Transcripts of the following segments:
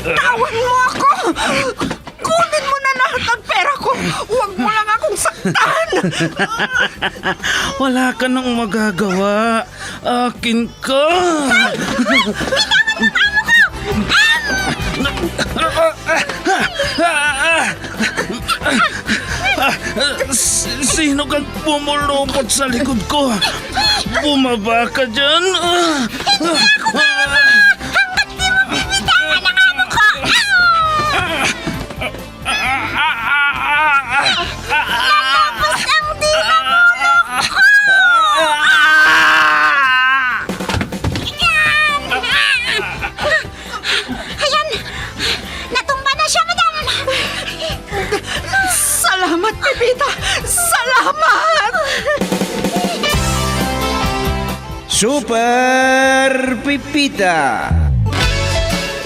Bitawan mo ako! Kunin mo na lahat ng pera ko! Huwag mo lang akong saktan! Wala ka nang magagawa. Akin ka. Sino kang pumulupot sa likod ko? Bumaba ka dyan. Ayan! Natumba na siya, madam! Salamat, Pepita! Salamat! Super Pipita,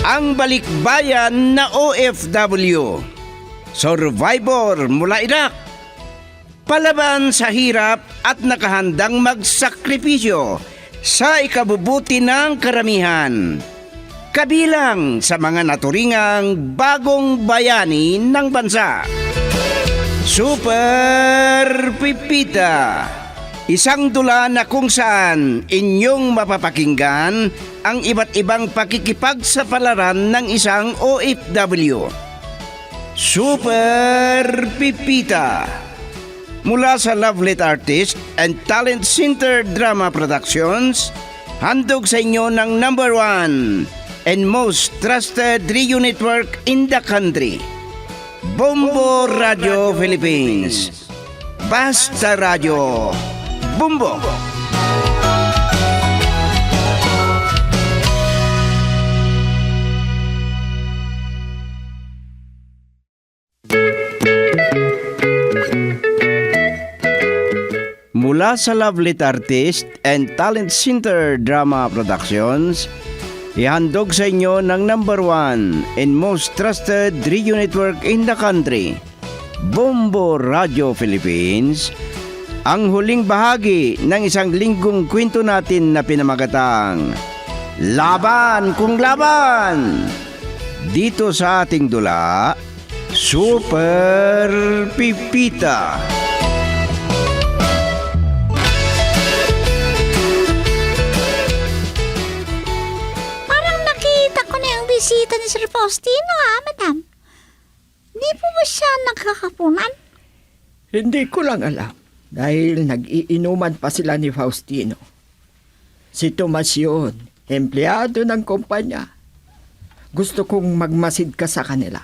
ang balikbayan na OFW, survivor mula Iraq, palaban sa hirap at nakahandang magsakripisyo sa ikabubuti ng karamihan, kabilang sa mga naturingang bagong bayani ng bansa. Super Pipita, isang dula na kung saan inyong mapapakinggan ang iba't ibang pakikipagsapalaran ng isang OFW. Super Pipita, mula sa Lovelet Artist and Talent Center Drama Productions, handog sa inyo ng #1 and most trusted radio network in the country, Bombo Radio Philippines. Basta Radio Bombo. Mula sa Lovelet Artist and Talent Center Drama Productions, ihandog sa inyo ng #1 and most trusted radio network in the country, Bombo Radio Philippines, ang huling bahagi ng isang linggong kwento natin na pinamagatang Laban Kung Laban! Dito sa ating dula, Super Pipita. Parang nakita ko na yung bisita ni Sir Faustino, madam. Di po ba siya nagkakapunan? Hindi ko lang alam dahil nag-iinuman pa sila ni Faustino. Si Tomas yun, empleyado ng kumpanya. Gusto kong magmasid ka sa kanila.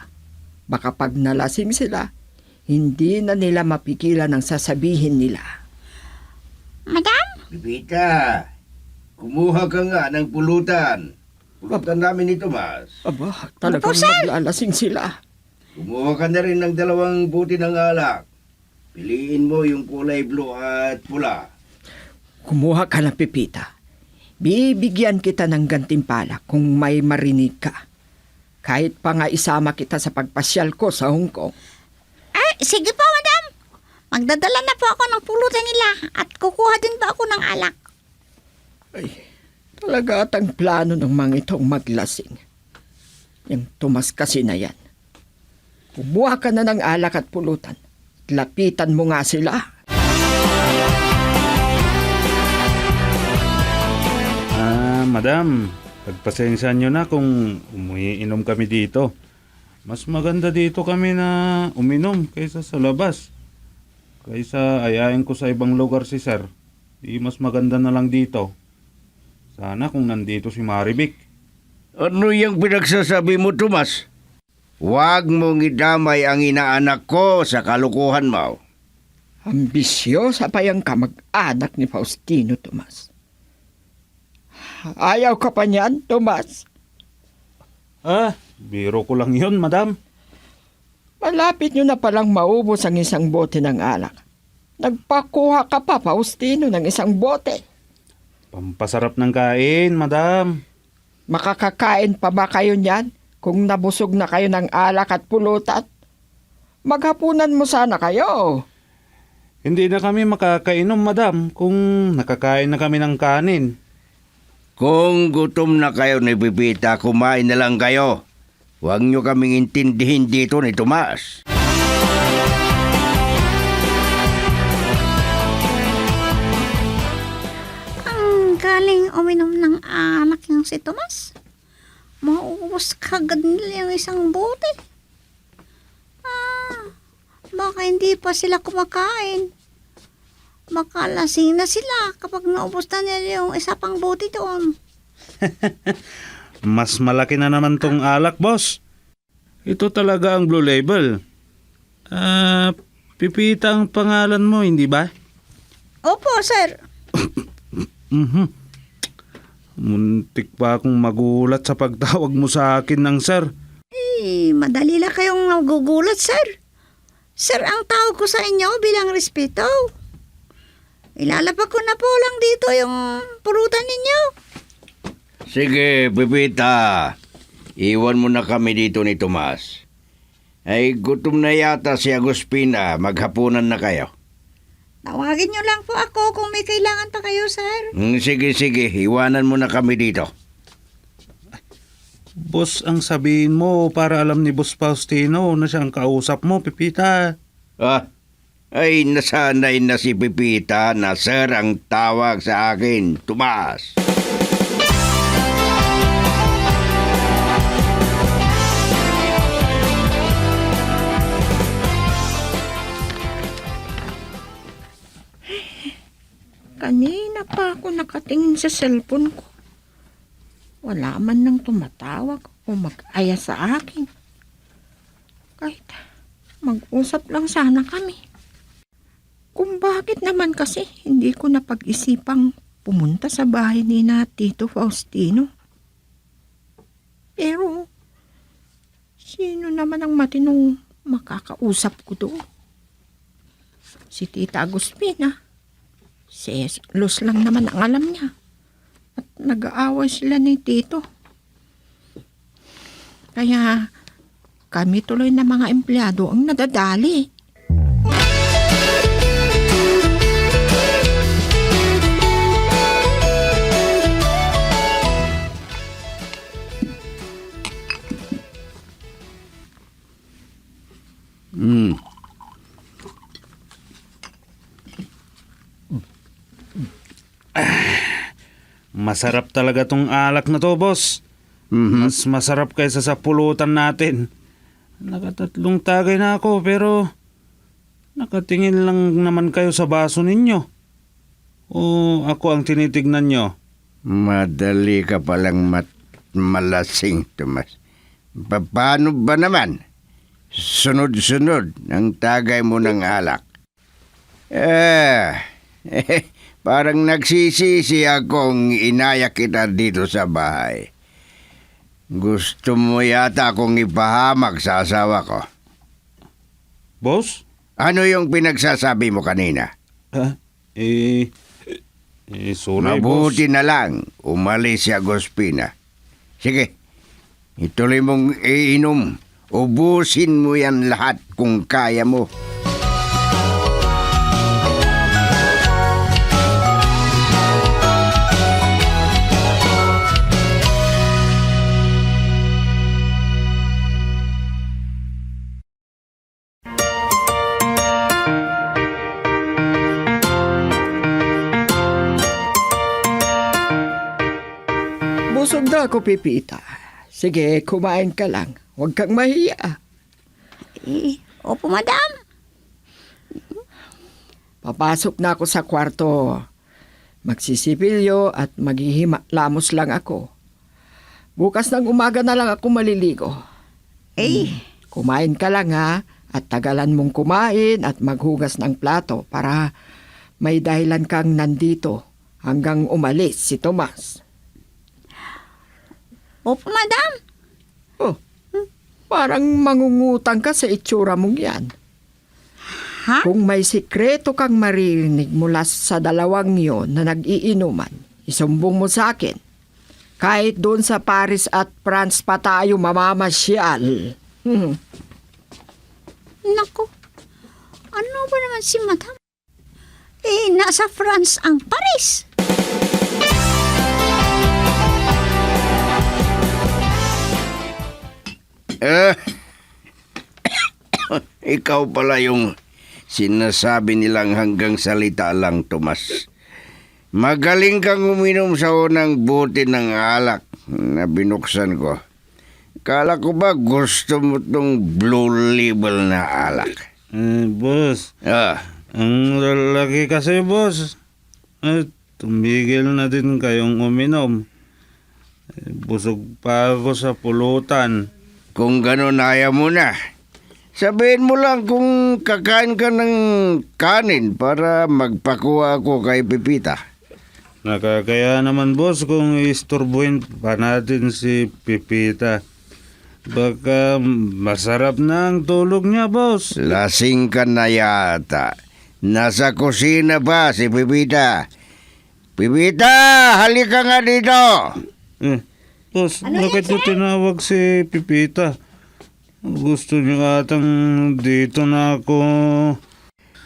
Baka pag nalasing sila, hindi na nila mapigilan ang sasabihin nila. Madam? Pipita, kumuha ka nga ng pulutan. Pulutan namin ni Tomas. Aba, talagang Opo, sir. maglalasing sila. Kumuha ka na rin ng 2 buti ng alak. Piliin mo yung kulay blue at pula. Kumuha ka na, Pipita. Bibigyan kita ng gantimpala kung may marinig ka. Kahit pa nga isama kita sa pagpasyal ko sa Hong Kong. Ay, sige po, madam. Magdadala na po ako ng pulutan nila at kukuha din ba ako ng alak? Ay, talaga at ang plano ng mga itong maglasing. Yung Tomas kasi na yan. Kumuha ka na ng alak at pulutan. Lapitan mo nga sila. Madam, pagpasensya nyo na kung umiinom kami dito. Mas maganda dito kami na uminom kaysa sa labas. Kaysa ayayin ko sa ibang lugar si Sir. Di mas maganda na lang dito. Sana kung nandito si Marivic. Ano yung pinagsasabi mo, Tomas? Huwag mong idamay ang inaanak ko sa kalukuhan mo. Ambisyosa pa yung kamag-anak ni Faustino, Tomas. Ayaw ka pa niyan, Tomas? Biro ko lang yun, madam. Malapit nyo na palang maubos ang isang bote ng alak. Nagpakuha ka pa, Faustino, ng isang bote. Pampasarap ng kain, madam. Makakakain pa ba kayo niyan kung nabusog na kayo ng alak at pulutan? Maghapunan mo sana kayo. Hindi na kami makakainom, madam, kung nakakain na kami ng kanin. Kung gutom na kayo ni Pipita, kumain na lang kayo. Huwag nyo kaming intindihin dito ni Tomas. Ang galing uminom ng alak yung si Tomas. Mauubos kagad nila yung isang bote. Baka hindi pa sila kumakain. Baka lasing na sila kapag naubos na nila yung isa pang bote doon. Mas malaki na naman tong alak, boss. Ito talaga ang Blue Label. Pipita ang pangalan mo, hindi ba? Opo, sir. Muntik pa akong magulat sa pagtawag mo sa akin ng sir. Madali lang kayong nagugulat, sir. Sir, ang tawag ko sa inyo bilang respeto. Ilalapag ko na po lang dito yung pulutan ninyo. Sige, Pipita. Iwan mo na kami dito ni Tomas. Ay, gutom na yata si Agustina. Maghapunan na kayo. Tawagin nyo lang po ako kung may kailangan pa kayo, sir. Sige. Iwanan mo na kami dito. Boss, ang sabihin mo para alam ni Boss Faustino na siyang kausap mo, Pipita. Ay, nasanay na si Pipita na sir ang tawag sa akin, Tomas. Kanina pa ako nakatingin sa cellphone ko. Wala man nang tumatawag o mag-aya sa akin. Kahit mag-usap lang sana kami. Kung bakit naman kasi hindi ko napag-isipang pumunta sa bahay ni na Tito Faustino. Pero, sino naman ang matinong makakausap ko doon? Si Tita Agustina. Si Luz lang naman ang alam niya. At nag-aaway sila ni Tito. Kaya kami tuloy na mga empleyado ang nadadali. Masarap talaga tong alak na to, boss. Mas masarap kaysa sa pulutan natin. Nakatatlong tagay na ako pero nakatingin lang naman kayo sa baso ninyo. O ako ang tinitignan nyo? Madali ka palang malasing, Tomas. Paano ba naman? Sunod-sunod ang tagay mo ng alak. Parang nagsisisi akong inaya kita dito sa bahay. Gusto mo yata akong ipahamak sa asawa ko. Boss? Ano yung pinagsasabi mo kanina? Sorry, Mabuti boss. na lang, umalis si Agustina. Sige, ituloy mong iinom. Ubusin mo yan lahat kung kaya mo. Busog na ako, Pipita. Sige, kumain ka lang. Huwag kang mahiya. Opo, madam. Papasok na ako sa kwarto. Magsisipilyo at maghihilamos lang ako. Bukas ng umaga na lang ako maliligo. Kumain ka lang ha, at tagalan mong kumain at maghugas ng plato para may dahilan kang nandito hanggang umalis si Tomas. Opo, madam. Oh, parang mangungutang ka sa itsura mong yan. Ha? Kung may sikreto kang maririnig mula sa dalawang yon na nag-iinuman, isumbong mo sa akin. Kahit doon sa Paris at France pa tayo mamamasyal. Naku, ano ba naman si madam? Nasa France ang Paris. Ikaw pala yung sinasabi nilang hanggang salita lang, Tomas. Magaling kang uminom sa unang buti ng alak na binuksan ko. Kala ko ba gusto mo tong Blue Label na alak? Boss, Ah, ang lalaki kasi, boss. Tumigil na din kayong uminom. Busog pa ako sa pulutan. kung gano'n ayaw mo na. Sabihin mo lang kung kakain ka ng kanin para magpakuha ako kay Pipita. Nakakaya naman, boss, kung istorbuhin pa natin si Pipita. Baka masarap na ang tulog niya, boss. Lasing ka na yata. Nasa kusina ba si Pipita? Pipita, halika nga dito. Boss, bakit niyo tinawag si Pipita? Gusto niyo atang dito na ako.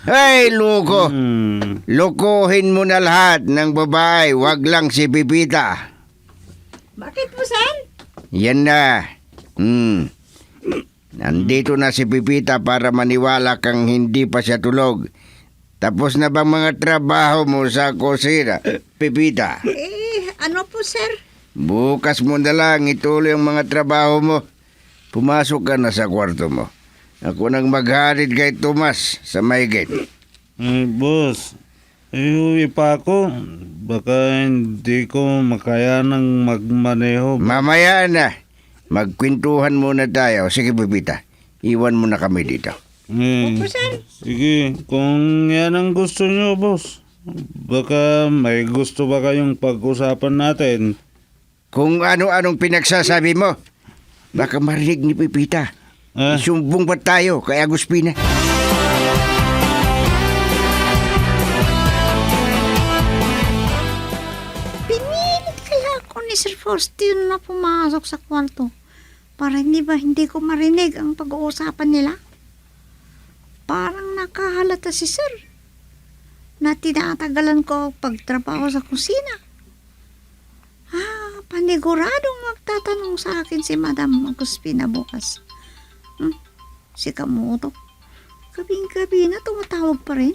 Hey, loko. Hmm. Lokohin mo na lahat ng babae, wag lang si Pipita. Bakit po, sir? Yan na. Nandito na si Pipita para maniwala kang hindi pa siya tulog. Tapos na bang mga trabaho mo sa kusina, Pipita? Ano po, sir? Bukas mo na lang ituloy ang mga trabaho mo. Pumasok ka na sa kwarto mo. Ako nang magharid kay Tomas sa may gate. Boss, uwi pa ako. Baka hindi ko makaya ng magmaneho. Mamaya na. Magkwentuhan muna tayo. Sige, Pipita. Iwan mo na kami dito. Opo, sir. Sige, kung yan ang gusto nyo, boss. Baka may gusto ba kayong pag-usapan natin? Kung ano-anong pinagsasabi mo, baka marinig ni Pipita. Isumbong ba tayo kay Aguspina? Pinilit kaya ako ni Sir Faustino na pumasok sa kwarto para hindi ko marinig ang pag-uusapan nila. Parang nakahalata si Sir na tinatagalan ko ang pagtrabaho sa kusina. Paniguradong magtatanong sa akin si Madam Aguspina bukas. Si Kamoto. Gabing-gabi na tumatawag pa rin.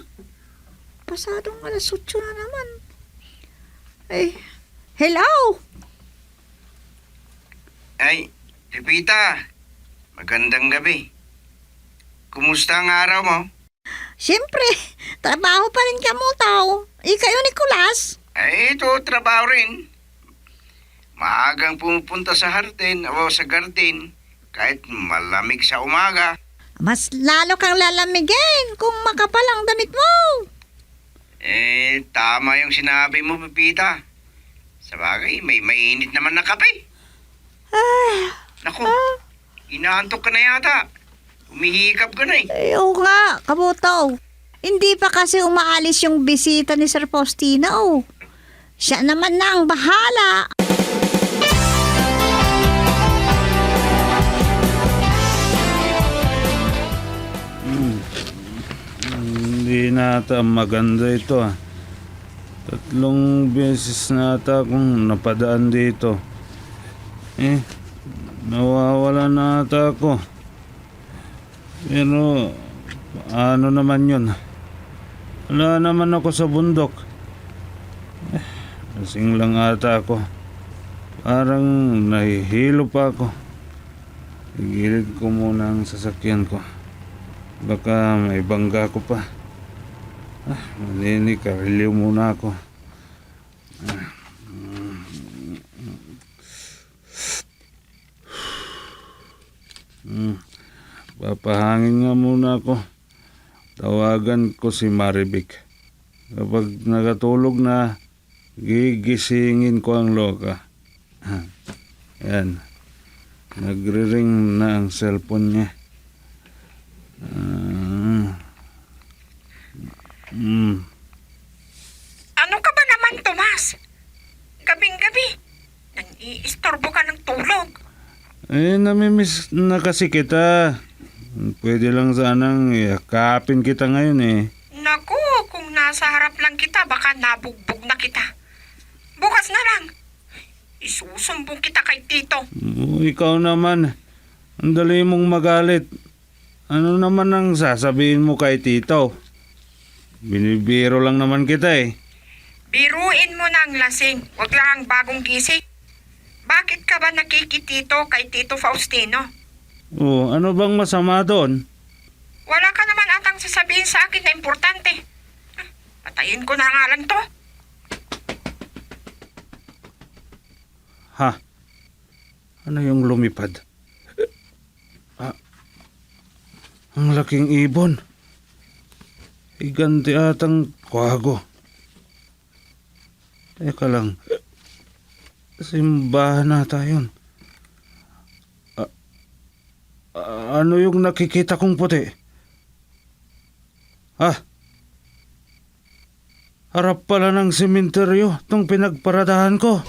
Pasadong alas 8 na naman. Hello? Ay, Pipita. Magandang gabi. Kumusta ang araw mo? Siyempre, trabaho pa rin Kamoto. Ikayo, Nicolas. Ay, ito, trabaho rin. Maagang pumupunta sa hardin o sa garden kahit malamig sa umaga. Mas lalo kang lalamigin kung makapal ang damit mo. Tama yung sinabi mo, Pipita. Sa bagay, may mainit naman na kape. Naku, inaantok ka na yata. Umihikap ka na eh. Oo nga, Kamoto. Hindi pa kasi umaalis yung bisita ni Sir Faustino. Siya naman na ang bahala. Hindi nata maganda ito. 3 beses nata akong napadaan dito. Nawawala nata ako. Pero ano naman yun? Wala naman ako sa bundok. Lasing lang ata ako. Parang nahihilo pa ako. Igilid ko muna ang sasakyan ko. Baka may bangga ko pa. Maninig, kariliw muna ako. Papahangin nga muna ako. Tawagan ko si Maribik. Kapag nakatulog na, gigisingin ko ang loka. Yan. Nagre-ring na ang cellphone niya. Ano ka ba naman, Tomas? Gabing-gabi, nang-iistorbo ka ng tulog. Namimiss na kasi kita. Pwede lang sanang yakapin kita ngayon eh. Naku, kung nasa harap lang kita, baka nabugbog na kita. Bukas na lang. Isusumbong kita kay Tito. Ikaw naman. Ang dali mong magalit. Ano naman ang sasabihin mo kay Tito? Binibiro lang naman kita eh. Biruin mo na ang lasing, wag lang ang bagong gising. Bakit ka ba nakikitito kay Tito Faustino? Oh, ano bang masama doon? Wala ka naman atang sasabihin sa akin na importante. Patayin ko na nga lang to. Ha? Ano yung lumipad? Ang laking ibon. Iganti atang kwago. Teka lang. Simbahan na tayo. Ano yung nakikita kong puti? Harap pala ng sementeryo tong pinagparadahan ko.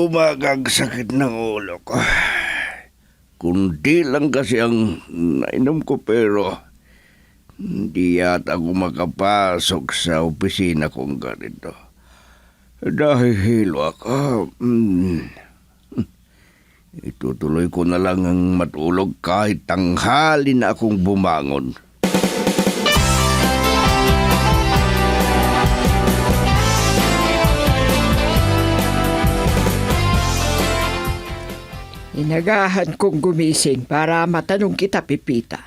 Umagang sakit ng ulo ko. Kundi lang kasi ang nainom ko pero hindi yata ako makapasok sa opisina kong ganito. Dahil hilo ako. Itutuloy ko na lang ang matulog kahit tanghali na akong bumangon. Inagahan kong gumising para matanong kita, Pipita.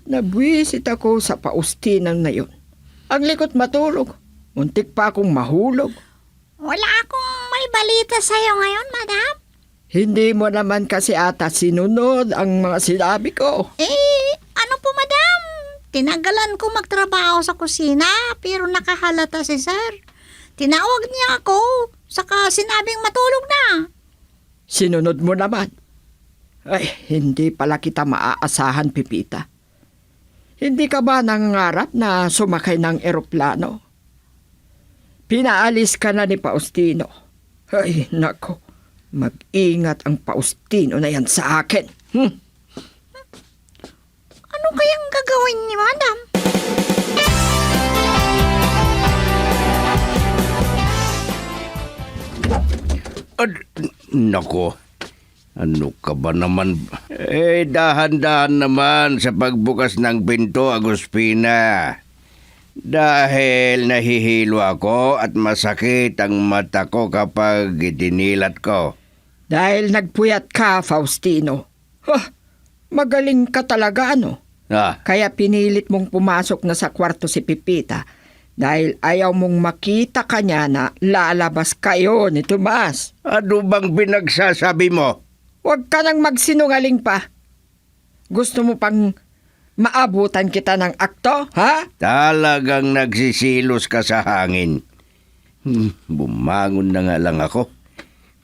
Nabwisit ako sa Faustinan na yun. Ang likot matulog. Muntik pa akong mahulog. Wala akong may balita sa'yo ngayon, madam. Hindi mo naman kasi ata sinunod ang mga sinabi ko. Ano po, madam? Tinanggalan ko magtrabaho sa kusina pero nakahalata si sir. Tinawag niya ako, saka sinabing matulog na. Sinunod mo naman. Ay, hindi pala kita maaasahan, Pipita. Hindi ka ba nangangarap na sumakay ng eroplano? Pinaalis ka na ni Faustino. Ay, nako. Mag-ingat ang Faustino na yan sa akin. Ano kayang gagawin ni madam? Nako, ano ka ba naman? Dahan-dahan naman sa pagbukas ng pinto, Aguspina. Dahil nahihilo ako at masakit ang mata ko kapag dinilat ko. Dahil nagpuyat ka, Faustino. Magaling ka talaga, ano? Kaya pinilit mong pumasok na sa kwarto si Pipita dahil ayaw mong makita ka niya na lalabas kayo ni Tomas. Ano bang pinagsasabi mo? Huwag ka nang magsinungaling pa. Gusto mo pang maabutan kita ng akto, ha? Talagang nagsisilos ka sa hangin. Bumangon na nga lang ako.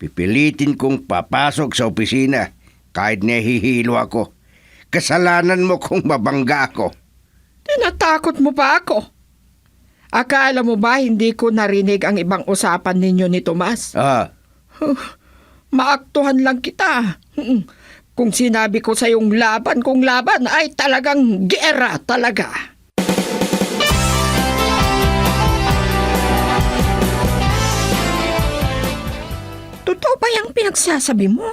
Pipilitin kong papasok sa opisina kahit nahihilo ako. Kasalanan mo kung mabangga ako. Tinatakot mo pa ako. Akala mo ba hindi ko narinig ang ibang usapan ninyo ni Tomas? Maaktuhan lang kita. Kung sinabi ko sa yung laban kong laban ay talagang gera talaga. Totoo ba yung pinagsasabi mo?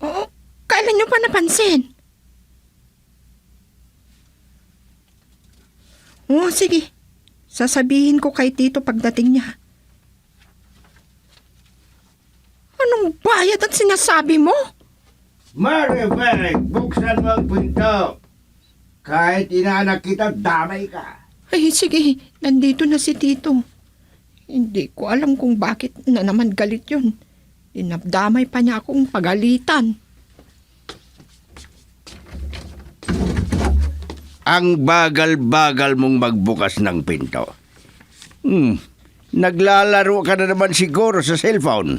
Oo, kailan nyo pa napansin? Oo, sige. Sasabihin ko kay Tito pagdating niya. Anong bayad ang sinasabi mo? Maribel, buksan mo ang pinto. Kahit inanak kita, damay ka. Ay, sige. Nandito na si Tito. Hindi ko alam kung bakit na naman galit yun. Dinamdamay pa niya akong pagalitan. Ang bagal-bagal mong magbukas ng pinto. Naglalaro ka na naman siguro sa cellphone.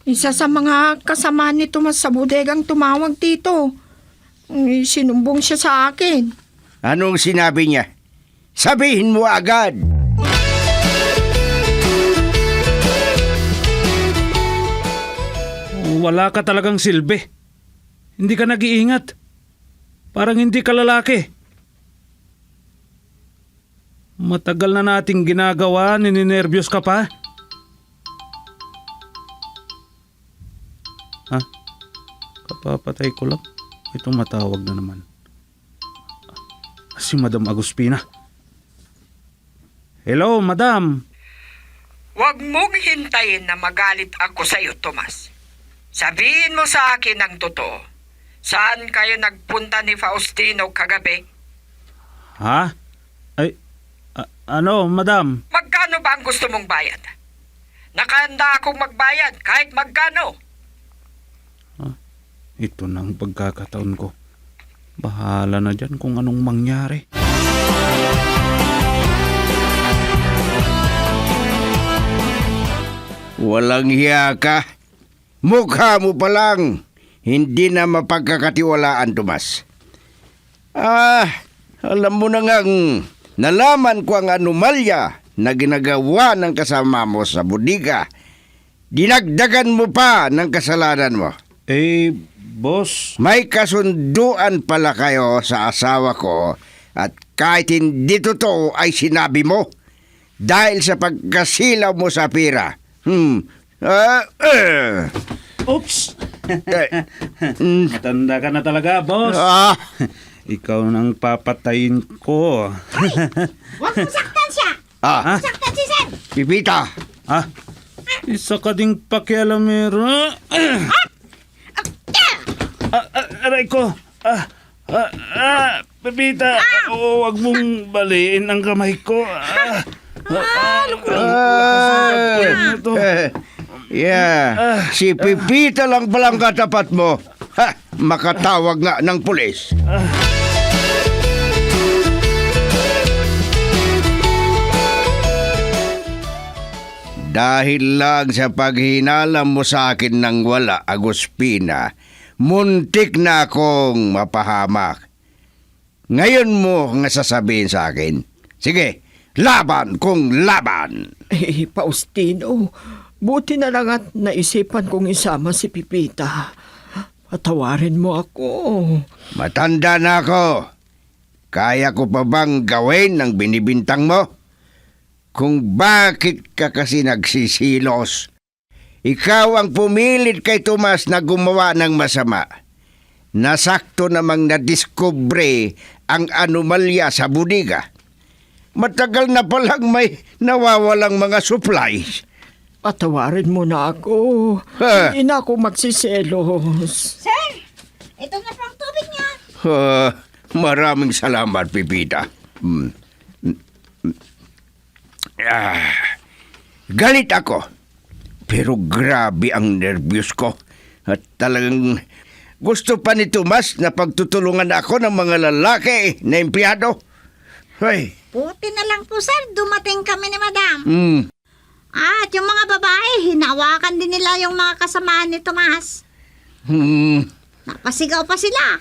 Isa sa mga kasama ni Tomas sa bodegang tumawag dito. Sinumbong siya sa akin. Anong sinabi niya? Sabihin mo agad! Wala ka talagang silbi. Hindi ka nag-iingat. Parang hindi ka lalaki. Matagal na nating ginagawa, nininervyos ka pa. Ha? Kapapatay ko lang. Ito matawag na naman. Si Madam Aguspina. Hello, Madam. Huwag mong hintayin na magalit ako sa iyo, Tomas. Sabihin mo sa akin ang totoo. Saan kayo nagpunta ni Faustino kagabi? Ha? Ay, ano, Madam? Magkano ba ang gusto mong bayad? Nakahanda akong magbayad kahit magkano. Ito na ang pagkakataon ko. Bahala na dyan kung anong mangyari. Walang hiya ka. Mukha mo pa lang. Hindi na mapagkakatiwalaan, Tomas. Alam mo na ngang nalaman ko ang anomalya na ginagawa ng kasama mo sa bodega. Dinagdagan mo pa ng kasalanan mo. Boss. May kasunduan pala kayo sa asawa ko at kahit hindi totoo ay sinabi mo dahil sa pagkasilaw mo sa pira. Oops! Matanda ka na talaga, boss. Ikaw nang papatayin ko. Huwag mo saktan siya! Ha? Saktan si Sir! Pipita! Isa ka ding pakialamero. Aray ko. Pepita, huwag mong baliin ang kamay ko. Si Pipita lang palang katapat mo. Makatawag nga ng pulis. Dahil lang sa paghinalam mo sa akin ng wala, Aguspina, muntik na akong mapahamak. Ngayon mo nga sasabihin sa akin. Sige, laban kung laban. Faustino, buti na lang at naisipan kong isama si Pipita. Patawarin mo ako. Matanda na ako. Kaya ko pa bang gawin ang binibintang mo? Kung bakit ka kasi nagsisilos. Ikaw ang pumilit kay Tomas na gumawa ng masama. Nasakto namang nadiskubre ang anomalya sa bodega. Matagal na palang may nawawalang mga supplies. Patawarin mo na ako. Hindi na ako magsiselos. Sir! Ito na pang tubig niya! Maraming salamat, Pipita. Galit ako. Pero grabe ang nervyos ko. At talagang gusto pa ni Tomas na pagtutulungan ako ng mga lalaki na empleyado. Ay. Buti na lang po, Sir. Dumating kami ni Madam. At yung mga babae, hinawakan din nila yung mga kasamahan ni Tomas. Napasigaw pa sila.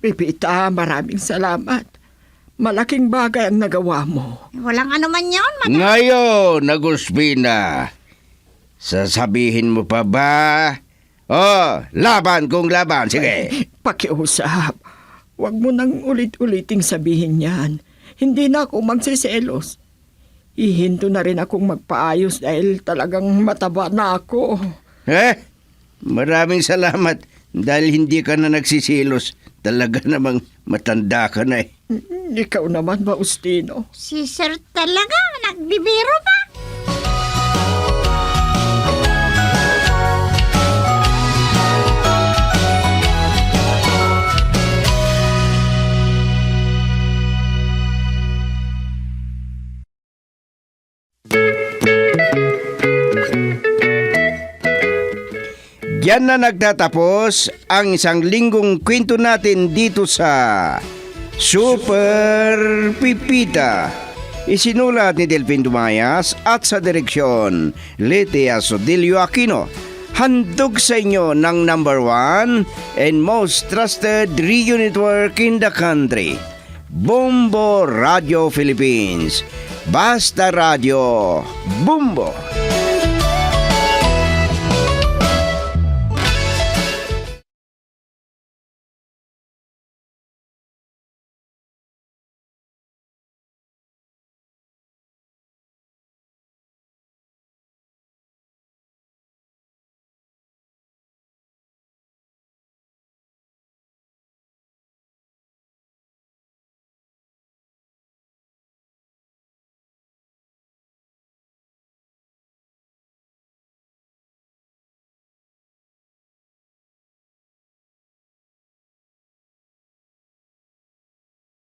Pipita, maraming salamat. Malaking bagay ang nagawa mo. Walang ano man yun, Madam. Ngayon, Aguspina, sasabihin mo pa ba? Laban kung laban. Sige. Pakiusap. Huwag mo nang ulit-uliting sabihin yan. Hindi na ako magsiselos. Ihinto na rin akong magpaayos dahil talagang mataba na ako. Maraming salamat dahil hindi ka na nagsisilos. Talaga namang matanda ka na eh. Ikaw naman, Faustino. Si Sir talaga, nagbibiro pa. Diyan na nagtatapos ang isang linggong kwento natin dito sa Super Pipita. Isinulat ni Delfin Dumayas at sa direksyon Letea Sodilio Aquino. Handog sa inyo ng number 1 and most trusted radio network in the country. Bumbo Radio Philippines. Basta Radio, Bumbo!